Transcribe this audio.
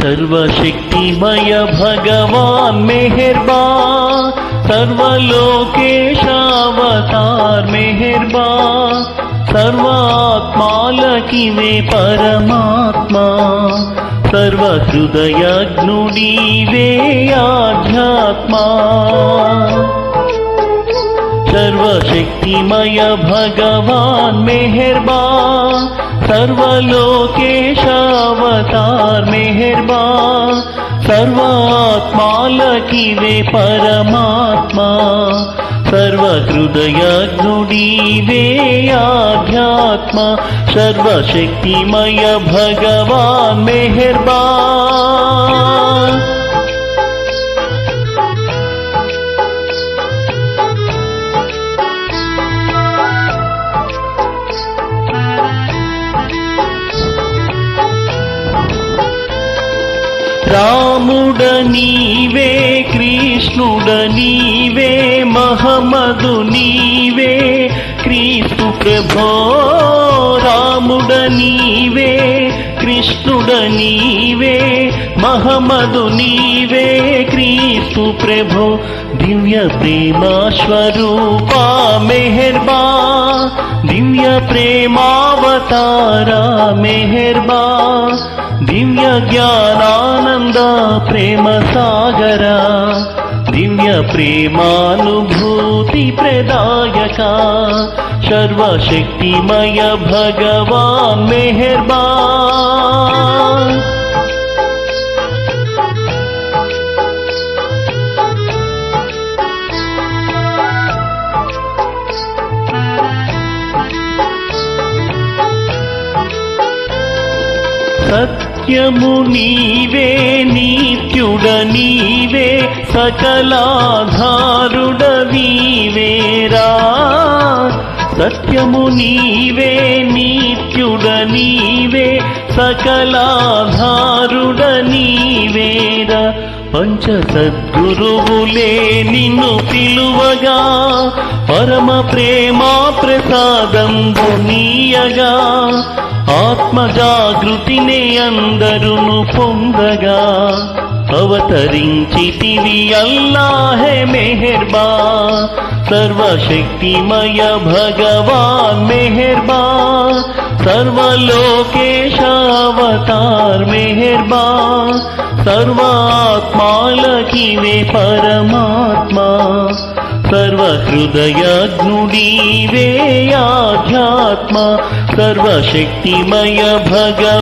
सर्वशक्तिमय भगवान मेहरबान, सर्वलोकेशावतार मेहरबान, सर्वात्मालकिवे परमात्मा, सर्वहृदयज्ञुनीवे आध्यात्मा। सर्वशक्तिमय भगवान मेहरबान, सर्वलोकेशावतार मेहरबान, सर्वात्मालकिवे परमात्मा, सर्वहृदयज्ञुनीवे आध्यात्मा। सर्वशक्तिमय भगवान मेहरबान। రాముడ నీవే, కృష్ణుడ నీవే, మహమ్మదు నీవే, క్రీస్తు ప్రభో। రాముడ నీవే, కృష్ణుడ నీవే, మహమ్మదు నీవే, క్రీస్తు ప్రభో। దివ్య ప్రేమ స్వరూపా మెహర్బాన్, దివ్య ప్రేమావతారా మెహర్బాన్, दिव्य ज्ञानानंद प्रेम सागरा, दिव्य प्रेमानुभूति प्रदायका। सर्वशक्तिमय भगवान मेहरबान। సత్యము నీవే, నిత్యుడ నీవే, సకలాధారుడవీవేరా। సత్యము నీవే, నిత్యుడ నీవే, సకలాధారుడ నీవేరా। పంచ సద్గురువులే నిన్ను పిలువగా, పరమ ప్రేమా ప్రసాదంబు నీయగా, ఆత్మ జాగృతినే అందరును పొందగా, అవతరించితివి అల్లాహే మెహర్బాన్। సర్వశక్తిమయ భగవాన్ మెహర్బాన్, సర్వలోకేశావతార్ మెహర్బాన్, సర్వాత్మాలకివే పరమాత్మా, सर्वहृदयज्ञुनीवे आध्यात्मा। सर्वशक्तिमय भगवान।